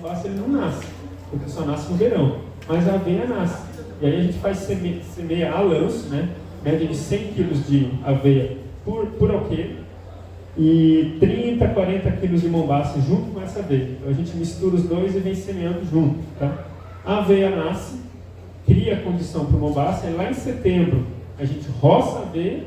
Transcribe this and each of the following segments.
mombaça ele não nasce, porque só nasce no verão, mas a aveia nasce. E aí a gente faz semeia a lanço, né? Média de 100 kg de aveia por alqueire e 30, 40 kg de mombaça junto com essa aveia. Então a gente mistura os dois e vem semeando junto, tá? A aveia nasce, cria a condição para o mombaça, e lá em setembro a gente roça a aveia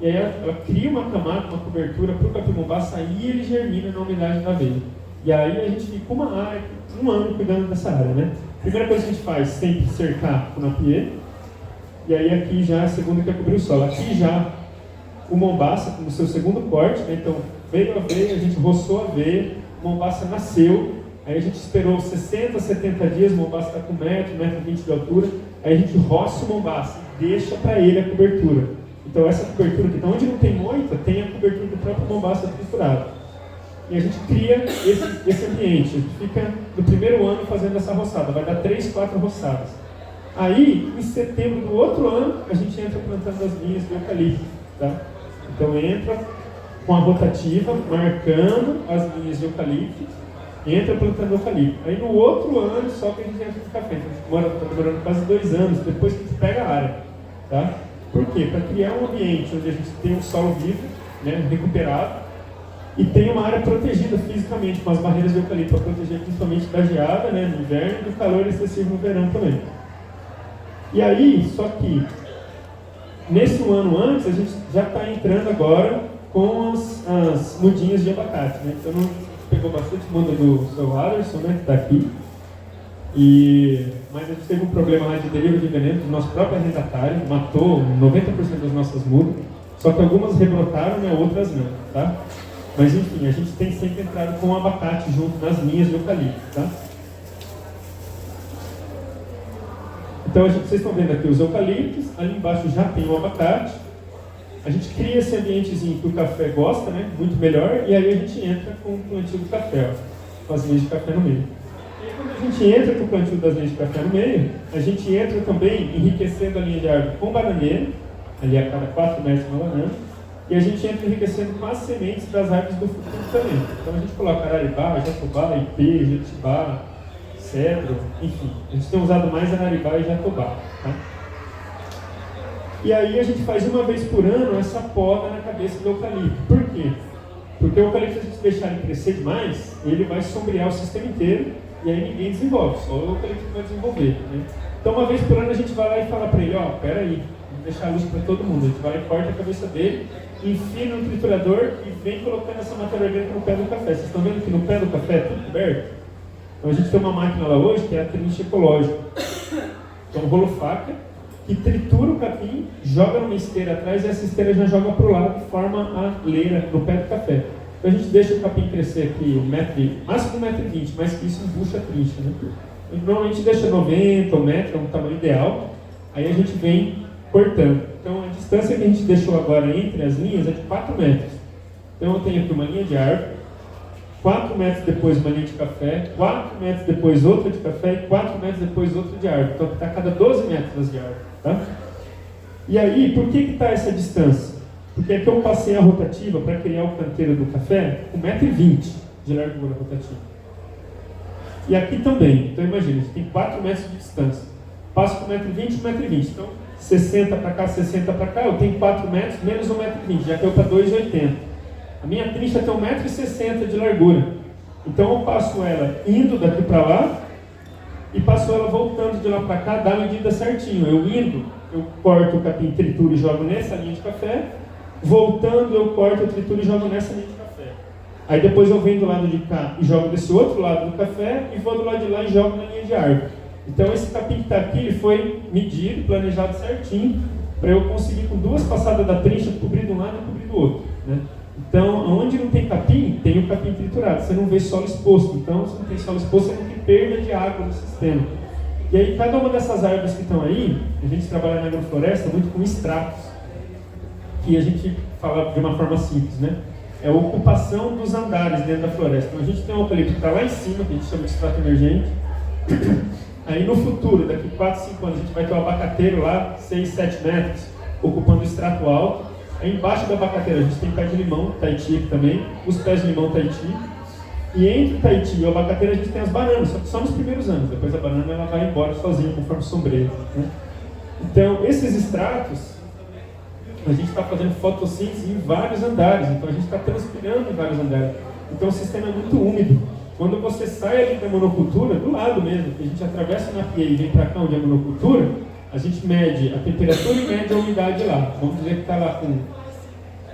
e aí ela cria uma camada, uma cobertura para o capim-mombaça, aí ele germina na umidade da aveia. E aí a gente fica um ano cuidando dessa área, né? Primeira coisa que a gente faz, sempre cercar com napier, e aí aqui já é a segunda que é cobrir o solo. Aqui já o mombaça, no seu segundo corte, né? Então veio a aveia, a gente roçou a aveia, o mombaça nasceu, aí a gente esperou 60, 70 dias, o mombaça está com 1 metro, 1,20 m de altura, aí a gente roça o mombaça e deixa para ele a cobertura. Então essa cobertura aqui, então onde não tem moita, tem a cobertura do próprio mombaça triturado. E a gente cria esse ambiente, a gente fica no primeiro ano fazendo essa roçada, vai dar 3, 4 roçadas. Aí, em setembro do outro ano, a gente entra plantando as linhas de eucalipto, tá? Então entra com a rotativa, marcando as linhas de eucalipto, entra plantando eucalipto. Aí no outro ano, só que a gente entra no café. Então a gente está demorando quase 2 anos, depois que a gente pega a área, tá? Por quê? Para criar um ambiente onde a gente tem um solo vivo, né, recuperado, e tem uma área protegida fisicamente, com as barreiras de eucalipto, para proteger principalmente da geada, né, no inverno, e do calor excessivo no verão também. E aí, só que, nesse ano antes, a gente já está entrando agora com as mudinhas de abacate, né? Então, a gente pegou bastante muda do seu Aderson, né, que está aqui, mas a gente teve um problema lá de deriva de veneno do nosso próprio arrendatário, matou 90% das nossas mudas, só que algumas rebrotaram, né, outras não, tá? Mas enfim, a gente tem sempre entrado com o abacate junto nas linhas de eucalipto, tá? Então vocês estão vendo aqui os eucaliptos, ali embaixo já tem o abacate, a gente cria esse ambientezinho que o café gosta, né, muito melhor, e aí a gente entra com o plantio do café, ó, com as linhas de café no meio. E quando a gente entra com o plantio das linhas de café no meio, a gente entra também enriquecendo a linha de árvore com bananeira, ali a cada 4 metros uma banana, e a gente entra enriquecendo com as sementes das árvores do futuro também. Então a gente coloca araribá, jatobá, ipê, jetibá, cedro, enfim. A gente tem usado mais araribá e jatobá, tá? E aí a gente faz uma vez por ano essa poda na cabeça do eucalipto. Por quê? Porque o eucalipto, se a gente deixar ele crescer demais, ele vai sombrear o sistema inteiro e aí ninguém desenvolve, só o eucalipto vai desenvolver, né? Então uma vez por ano a gente vai lá e fala para ele, ó, peraí, vamos deixar a luz para todo mundo. A gente vai lá e corta a cabeça dele, enfia no triturador e vem colocando essa matéria orgânica no pé do café. Vocês estão vendo que no pé do café é tudo coberto? Então a gente tem uma máquina lá hoje que é a trincha ecológica. Então um rolo faca que tritura o capim, joga numa esteira atrás e essa esteira já joga para o lado e forma a leira no pé do café. Então a gente deixa o capim crescer aqui máximo 1,20 m, mais que isso embucha a trincha, né? Normalmente deixa 90 ou 1 metro, é um tamanho ideal, aí a gente vem cortando. Então a distância que a gente deixou agora entre as linhas é de 4 metros. Então eu tenho aqui uma linha de árvore, 4 metros depois uma linha de café, 4 metros depois outra de café e 4 metros depois outra de árvore. Então está a cada 12 metros de árvore, tá? E aí, por que está essa distância? Porque aqui eu passei a rotativa para criar o canteiro do café com 1,20 m de largura rotativa. E aqui também. Então imagina, a gente tem 4 metros de distância. Passo com 1,20 m, 1,20 m. Então 60 para cá, 60 para cá, eu tenho 4 metros menos 1,20 m, já caiu para 2,80 m. A minha trincha tem 1,60 m de largura. Então eu passo ela indo daqui para lá e passo ela voltando de lá para cá, dá a medida certinho. Eu indo, eu corto o capim, trituro e jogo nessa linha de café. Voltando, eu corto, eu trituro e jogo nessa linha de café. Aí depois eu venho do lado de cá e jogo desse outro lado do café e vou do lado de lá e jogo na linha de árvore. Então esse capim que está aqui, ele foi medido, planejado certinho, para eu conseguir com 2 passadas da trincha cobrir de um lado e cobrir do outro, né? Então, onde não tem capim, tem o capim triturado. Você não vê solo exposto. Então, se não tem solo exposto, você não tem perda de água no sistema. E aí, cada uma dessas árvores que estão aí, a gente trabalha na agrofloresta muito com extratos, que a gente fala de uma forma simples, né? É a ocupação dos andares dentro da floresta. Então, a gente tem um eucalipto que está lá em cima, que a gente chama de extrato emergente. Aí, no futuro, daqui 4, 5 anos, a gente vai ter um abacateiro lá, 6, 7 metros, ocupando o extrato alto. Aí embaixo da abacateira a gente tem pé de limão, Tahiti aqui também, os pés de limão Tahiti. E entre o Tahiti e o abacateiro a gente tem as bananas, só que só nos primeiros anos. Depois a banana ela vai embora sozinha, conforme sombreio, né? Então, esses extratos, a gente está fazendo fotossíntese em vários andares, então a gente está transpirando em vários andares. Então o sistema é muito úmido. Quando você sai ali da monocultura, do lado mesmo, que a gente atravessa na pia e vem para cá onde é a monocultura, a gente mede a temperatura e mede a umidade lá. Vamos dizer que está lá com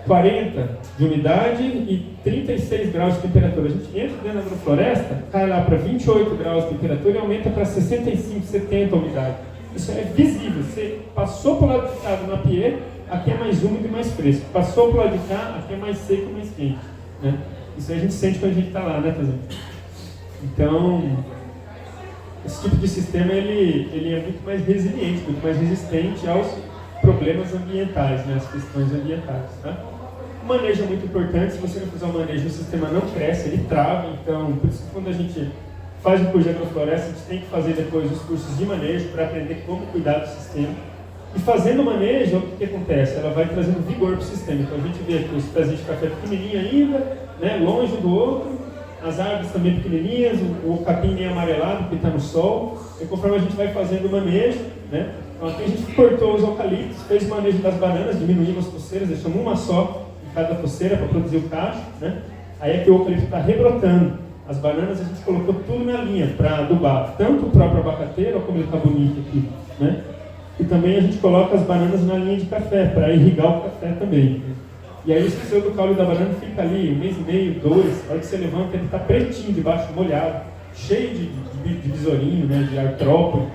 40 de umidade e 36 graus de temperatura. A gente entra dentro da agrofloresta, cai lá para 28 graus de temperatura e aumenta para 65, 70 a umidade. Isso é visível. Você passou para o lado de cá na pia, aqui é mais úmido e mais fresco. Passou para o lado de cá, aqui é mais seco e mais quente, né? Isso a gente sente quando a gente está lá, né, Tazão? Então, esse tipo de sistema ele é muito mais resiliente, muito mais resistente aos problemas ambientais, né, às questões ambientais. Tá? O manejo é muito importante. Se você não fizer o manejo, o sistema não cresce, ele trava. Então, por isso que quando a gente faz o curso de agrofloresta, a gente tem que fazer depois os cursos de manejo para aprender como cuidar do sistema. E fazendo o manejo, o que acontece? Ela vai trazendo vigor para o sistema. Então a gente vê aqui os pezinhos de café pequenininho ainda, né, longe um do outro, as árvores também pequenininhas, o capim meio amarelado porque está no sol. E conforme a gente vai fazendo o manejo, né, então aqui a gente cortou os eucaliptos, fez o manejo das bananas, diminuímos as coceiras, deixamos uma só em cada coceira para produzir o cacho, né. Aí aqui o eucalipto está rebrotando. As bananas a gente colocou tudo na linha para adubar, tanto o próprio abacateiro, como ele está bonito aqui, né. E também a gente coloca as bananas na linha de café, para irrigar o café também. E aí o pseudo caule da banana fica ali 1 mês e meio, 2, a hora que você levanta ele está pretinho debaixo, molhado, cheio de besourinho, né, de artrópode,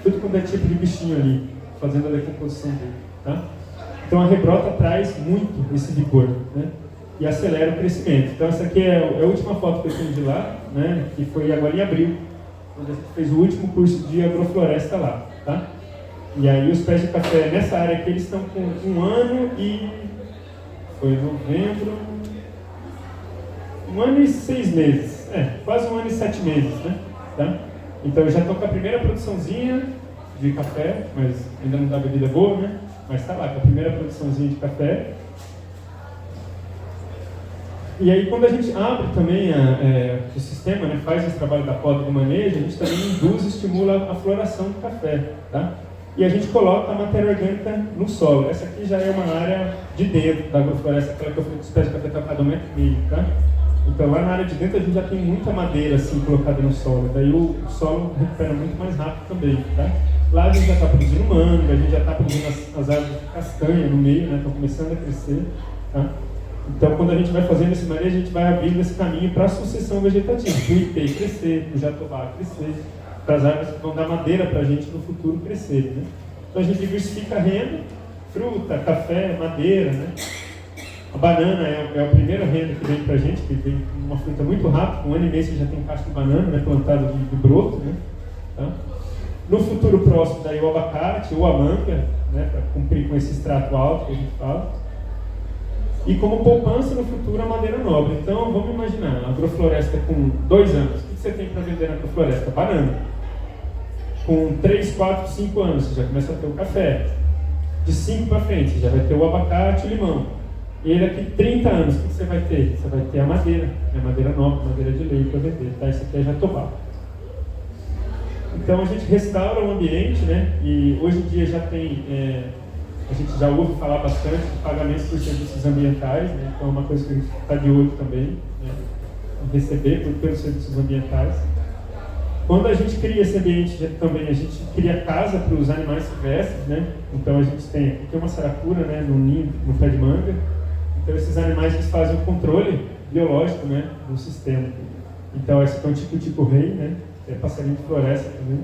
tudo quanto é tipo de bichinho ali, fazendo a decomposição dele. Tá? Então a rebrota traz muito esse vigor, né, e acelera o crescimento. Então essa aqui é a última foto que eu tenho de lá, né, que foi agora em abril, quando a gente fez o último curso de agrofloresta lá. Tá? E aí os pés de café nessa área aqui, eles estão com 1 ano e... foi novembro... 1 ano e 6 meses. Quase 1 ano e 7 meses, né? Tá? Então eu já estou com a primeira produçãozinha de café, mas ainda não dá bebida boa, né? Mas está lá, com a primeira produçãozinha de café. E aí quando a gente abre também o sistema, né, faz esse trabalho da poda do manejo, a gente também induz e estimula a floração do café, tá? E a gente coloca a matéria orgânica no solo. Essa aqui já é uma área de dentro da agrofloresta, aquela que eu falei que os pés de café estão a cada 1,5 metro, tá? Então lá na área de dentro a gente já tem muita madeira assim colocada no solo, daí o solo recupera muito mais rápido também, tá? Lá a gente já está produzindo manga, a gente já está produzindo as árvores de castanha no meio, né? Estão começando a crescer, tá? Então quando a gente vai fazendo esse manejo, a gente vai abrindo esse caminho para a sucessão vegetativa, para o ipê crescer, para o jatobá crescer, para as árvores que vão dar madeira para a gente no futuro crescer, né? Então a gente diversifica a renda, fruta, café, madeira, né? A banana é a primeira renda que vem para a gente, que vem uma fruta muito rápida, com 1 ano e meio você já tem caixa de banana, né, plantado de broto, né? Tá? No futuro próximo daí o abacate ou a manga, né, para cumprir com esse extrato alto que a gente fala. E como poupança no futuro a madeira nobre. Então vamos imaginar, a agrofloresta com 2 anos, o que você tem para vender na agrofloresta? Banana. Com 3, 4, 5 anos você já começa a ter o café. De 5 para frente você já vai ter o abacate e o limão. E daqui 30 anos, o que você vai ter? Você vai ter a madeira nobre, madeira de lei para vender. Tá? Isso aqui é jatobá. Então a gente restaura o ambiente, né? E hoje em dia já tem, a gente já ouve falar bastante de pagamentos por serviços ambientais, né? Então é uma coisa que a gente está de olho também, né? Receber pelos serviços ambientais. Quando a gente cria esse ambiente também, a gente cria casa para os animais silvestres, né? Então a gente tem aqui uma saracura, né, no ninho, no pé de manga. Então esses animais eles fazem o controle biológico, né, do sistema. Então esse aqui é um tico-tico-rei, né? É passarinho de floresta também.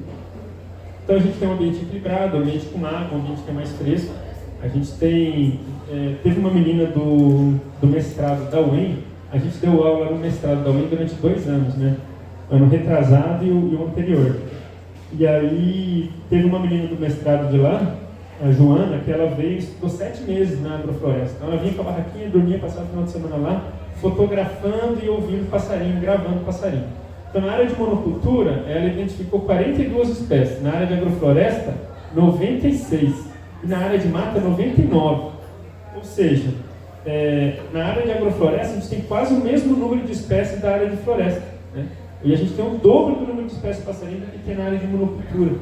Então a gente tem um ambiente equilibrado, um ambiente com água, um ambiente que é mais fresco. A gente tem, teve uma menina do mestrado da UEM, a gente deu aula no mestrado da UEM durante 2 anos, né? Ano retrasado e o anterior. E aí teve uma menina do mestrado de lá, a Joana, que ela veio, estudou 7 meses na agrofloresta. Então ela vinha com a barraquinha, dormia, passava o final de semana lá, fotografando e ouvindo passarinho, gravando passarinho. Então na área de monocultura, ela identificou 42 espécies, na área de agrofloresta, 96, e na área de mata, 99. Ou seja, na área de agrofloresta, a gente tem quase o mesmo número de espécies da área de floresta, né? E a gente tem o dobro do número de espécies de passarinho que tem na área de monocultura.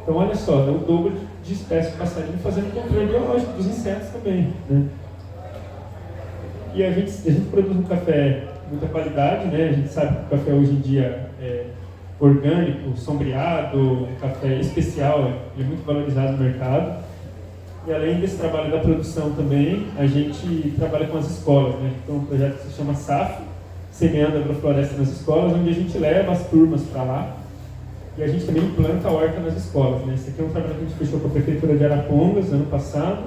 Então, olha só, é o dobro de espécies de passarinho fazendo controle biológico dos insetos também, né? E a gente produz um café de muita qualidade, né? A gente sabe que o café hoje em dia é orgânico, sombreado, um café especial, é muito valorizado no mercado. E além desse trabalho da produção também, a gente trabalha com as escolas, né? Então, um projeto que se chama SAF, Semeando Agrofloresta nas Escolas, onde a gente leva as turmas para lá e a gente também implanta a horta nas escolas, né? Esse aqui é um trabalho que a gente fechou com a Prefeitura de Arapongas ano passado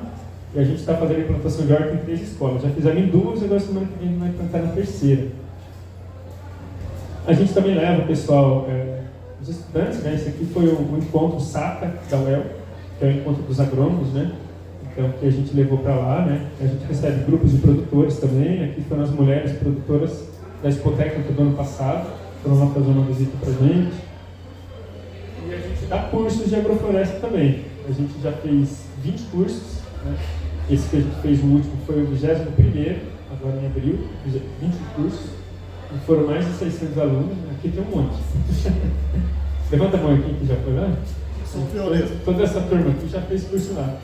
e a gente está fazendo a implantação de horta em 3 escolas. Já fizemos em 2 e agora semana que vem a gente vai implantar na 3ª. A gente também leva o pessoal, os estudantes, né? Esse aqui foi o encontro SACA da UEL, que é o encontro dos agrônomos, né? Então, que a gente levou para lá, né? A gente recebe grupos de produtores também. Aqui foram as mulheres produtoras da Expotécnica do ano passado, foram lá fazer uma visita para a gente. E a gente dá cursos de agrofloresta também. A gente já fez 20 cursos, né? Esse que a gente fez, o último, foi o 21º, agora em abril, 20 cursos. E foram mais de 600 alunos. Aqui tem um monte. Levanta a mão aqui que já foi lá. São pioneiros. Toda essa turma aqui já fez curso lá.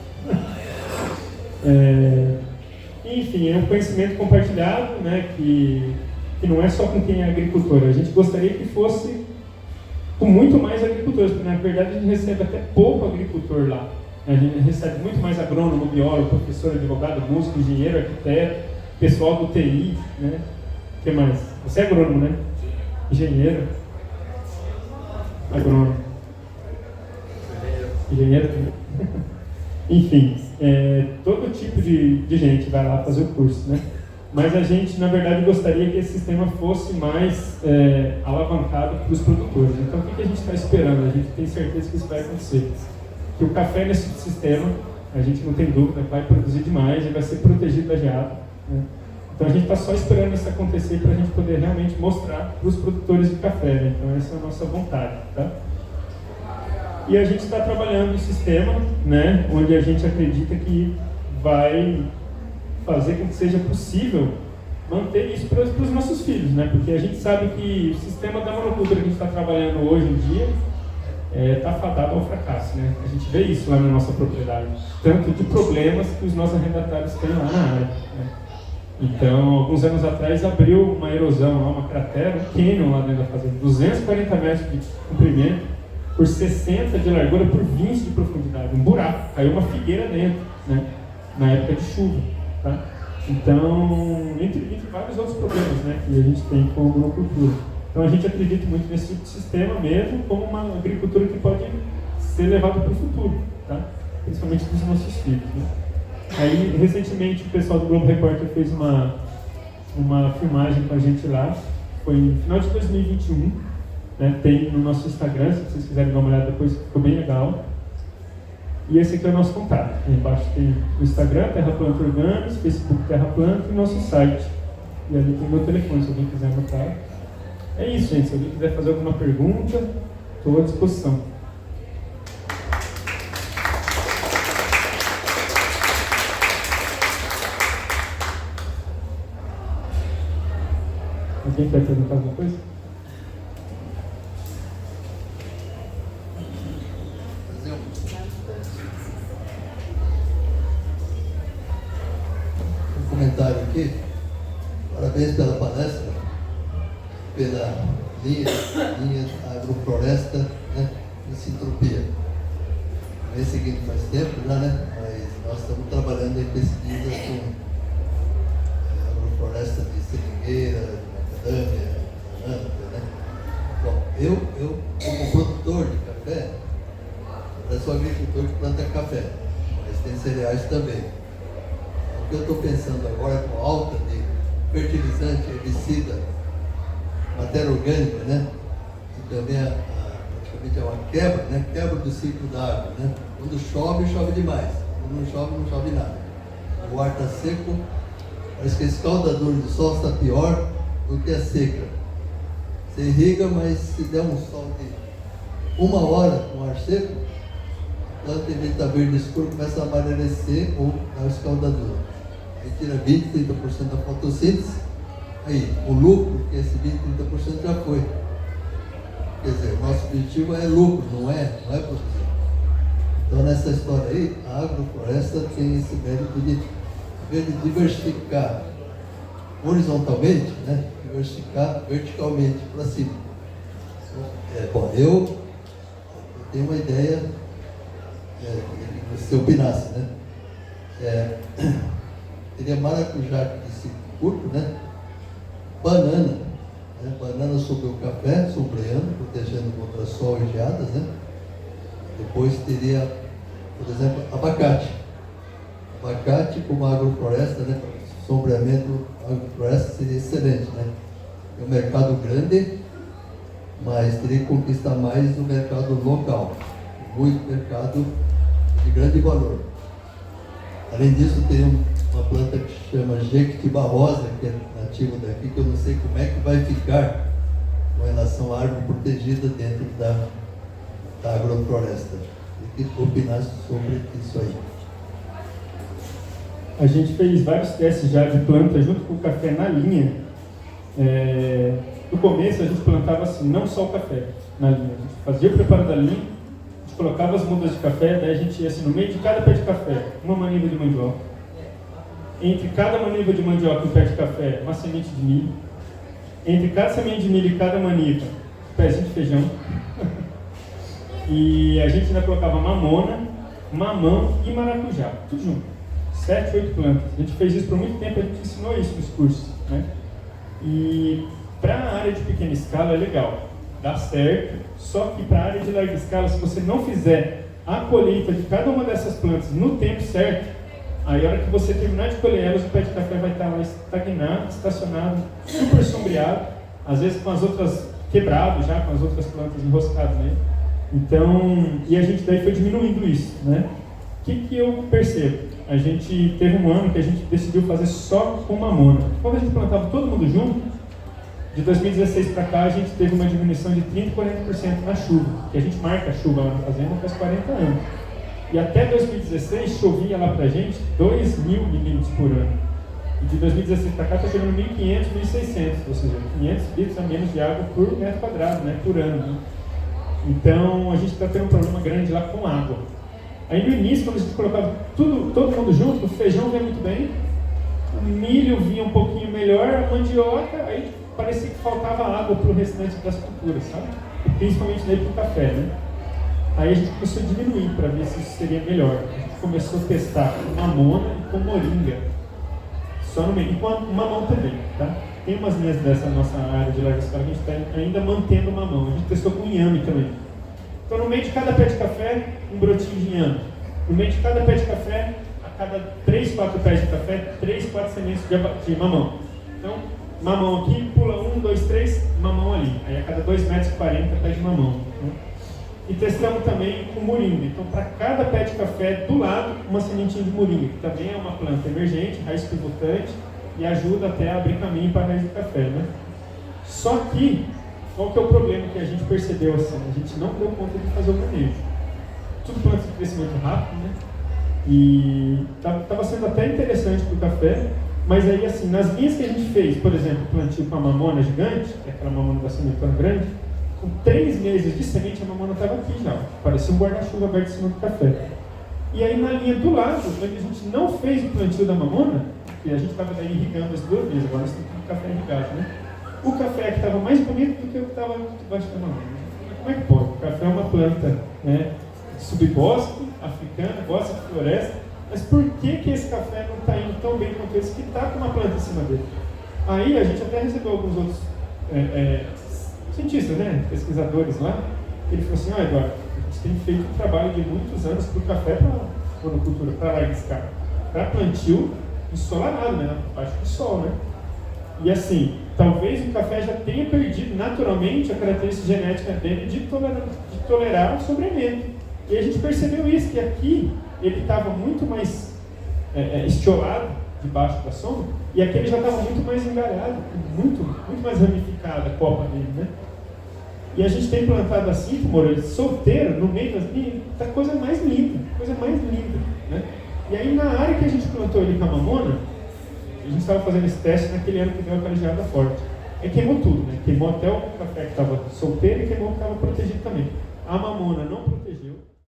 Enfim, é um conhecimento compartilhado, né, que não é só com quem é agricultor. A gente gostaria que fosse com muito mais agricultores, porque na verdade a gente recebe até pouco agricultor lá. A gente recebe muito mais agrônomo, biólogo, professor, advogado, músico, engenheiro, arquiteto, pessoal do TI, né? O que mais? Você é agrônomo, né? Engenheiro. Agrônomo. Engenheiro. Enfim, todo tipo de gente vai lá fazer o curso, né? Mas a gente, na verdade, gostaria que esse sistema fosse mais alavancado para os produtores. Então, o que a gente está esperando? A gente tem certeza que isso vai acontecer. Que o café nesse sistema, a gente não tem dúvida, vai produzir demais e vai ser protegido da geada, né? Então, a gente está só esperando isso acontecer para a gente poder realmente mostrar para os produtores de café, né? Então, essa é a nossa vontade, tá? E a gente está trabalhando um sistema, né, onde a gente acredita que vai fazer com que seja possível manter isso para os nossos filhos, né? Porque a gente sabe que o sistema da monocultura que a gente está trabalhando hoje em dia está fadado ao fracasso, né? A gente vê isso lá na nossa propriedade, tanto de problemas que os nossos arrendatários têm lá na área, né? Então, alguns anos atrás abriu uma erosão, lá, uma cratera, um cânion lá dentro da fazenda, 240 metros de comprimento, por 60 de largura, por 20 de profundidade, um buraco, caiu uma figueira dentro, né? Na época de chuva, tá? Então, entre vários outros problemas, né, que a gente tem com a monocultura. Então, a gente acredita muito nesse tipo de sistema mesmo, como uma agricultura que pode ser levada para o futuro, tá? Principalmente dos nossos filhos, né? Aí, recentemente, o pessoal do Globo Repórter fez uma filmagem com a gente lá, foi no final de 2021, né? Tem no nosso Instagram, se vocês quiserem dar uma olhada depois, ficou bem legal. E esse aqui é o nosso contato. Aí embaixo tem o Instagram, Terra Planta Orgânicos, Facebook Terra Planta e nosso site. E ali tem o meu telefone, se alguém quiser anotar. É isso, gente. Se alguém quiser fazer alguma pergunta, estou à disposição. Alguém quer perguntar alguma coisa? Comentário aqui. Parabéns pela palestra, pela linha agrofloresta, né, em Sintropia. Mês seguinte faz tempo já, né? Mas nós estamos trabalhando em pesquisa com agrofloresta de seringueira, de macadâmia, banana, né? Bom, eu como produtor de café, eu sou agricultor que planta café, mas tem cereais também. O que eu estou pensando agora com alta de fertilizante, herbicida, matéria orgânica, né? Que também praticamente é uma quebra, né? Quebra do ciclo da água, né? Quando chove, chove demais. Quando não chove, não chove nada. O ar está seco, parece que a escaldadura do sol está pior do que a seca. Você irriga, mas se der um sol de 1 hora com ar seco, a planta, em vez de estar verde escuro, começa a amadurecer ou dar escaldadura. Aí tira 20, 30% da fotossíntese, aí o lucro, que esse 20, 30% já foi. Quer dizer, nosso objetivo é lucro, não é produzir. Então nessa história aí, a agrofloresta tem esse mérito de diversificar horizontalmente, né? Diversificar verticalmente para cima. Bom, eu tenho uma ideia, se eu opinasse, né? Teria maracujá de ciclo curto, né? Banana, né? Banana sobre o café, sombreando, protegendo contra sol e geadas, né? Depois teria, por exemplo, abacate. Abacate como agrofloresta, né? Sombreamento, agrofloresta seria excelente, né? É um mercado grande, mas teria que conquistar mais no mercado local. Muito mercado de grande valor. Além disso, tem uma planta que se chama Jequitibá rosa, que é nativa daqui, que eu não sei como é que vai ficar com relação à árvore protegida dentro da agrofloresta. Tem que opinar sobre isso aí. A gente fez vários testes já de planta junto com o café na linha. No começo a gente plantava assim, não só o café na linha. A gente fazia o preparo da linha, a gente colocava as mudas de café, daí a gente ia assim, no meio de cada pé de café, uma maniva de mandioca. Entre cada maniva de mandioca e um pé de café, uma semente de milho. Entre cada semente de milho e cada maniva, um pezinho de feijão. E a gente ainda colocava mamona, mamão e maracujá, tudo junto. 7, 8 plantas. A gente fez isso por muito tempo, a gente ensinou isso nos cursos, né? E para a área de pequena escala é legal, dá certo, só que para a área de larga escala, se você não fizer a colheita de cada uma dessas plantas no tempo certo, aí a hora que você terminar de colher elas, o pé de café vai estar lá estagnado, estacionado, super sombreado, às vezes com as outras quebrado já, com as outras plantas enroscadas, né? Então, e a gente daí foi diminuindo isso, né? O que eu percebo? A gente teve um ano que a gente decidiu fazer só com mamona. Quando a gente plantava todo mundo junto, de 2016 para cá a gente teve uma diminuição de 30% e 40% na chuva, que a gente marca a chuva lá na fazenda faz 40 anos. E até 2016 chovia lá pra gente 2.000 milímetros por ano. E de 2016 para cá está chegando 1.500, 1.600, ou seja, 500 litros a menos de água por metro quadrado, né, por ano. Né? Então a gente está tendo um problema grande lá com água. Aí no início, quando a gente colocava todo mundo junto, o feijão vinha muito bem, o milho vinha um pouquinho melhor, a mandioca, aí parecia que faltava água para o restante das culturas, sabe? E principalmente daí para o café, né? Aí a gente começou a diminuir para ver se isso seria melhor. A gente começou a testar com mamona e com moringa, só no meio, e com mamão também, tá? Tem umas linhas dessa nossa área de larga escala que a gente está ainda mantendo o mamão. A gente testou com inhame também. Então, no meio de cada pé de café, um brotinho de inhame. No meio de cada pé de café, a cada 3, 4 pés de café, 3, 4 sementes de mamão. Então, mamão aqui, pula 1, 2, 3, mamão ali. Aí a cada 2,40 metros pé de mamão. Né? E testamos também com moringa. Então, para cada pé de café, do lado, uma sementinha de moringa, que também é uma planta emergente, raiz pivotante, e ajuda até a abrir caminho para a raiz do café. Né? Só que, qual que é o problema que a gente percebeu assim? A gente não deu conta de fazer o manejo. Tudo planta de crescimento rápido, né? E estava sendo até interessante para o café, mas aí assim, nas linhas que a gente fez, por exemplo, plantio com a mamona gigante, que é aquela mamona da sementona grande, com 3 meses de semente a mamona estava aqui já, parecia um guarda-chuva aberto em cima do café. E aí na linha do lado, onde a gente não fez o plantio da mamona, e a gente estava daí irrigando as 2 vezes, agora nós temos tudo café irrigado, né? O café que estava mais bonito do que o que estava debaixo da mamona. Como é que pode? O café é uma planta, né, subbosque, africana, gosta de floresta, mas por que esse café não está indo tão bem quanto esse que está com uma planta em cima dele? Aí a gente até recebeu alguns outros cientistas, né, pesquisadores lá, ele falou assim, Eduardo, a gente tem feito um trabalho de muitos anos para o café para monocultura, para larga escala, para plantio ensolarado, né, abaixo do sol, né? E assim, talvez o café já tenha perdido naturalmente a característica genética dele de tolerar o sombreamento. E a gente percebeu isso, que aqui ele estava muito mais estiolado debaixo da sombra, e aqui ele já estava muito mais engalhado, muito mais ramificada a copa dele, né? E a gente tem plantado assim, Moreira, solteiro, no meio das linhas, tá coisa mais linda, né? E aí na área que a gente plantou ele com a mamona, A gente estava fazendo esse teste naquele ano que deu aquela geada forte. Aí queimou tudo, né? Queimou até o café que estava solteiro e queimou o que estava protegido também. A mamona não protegeu.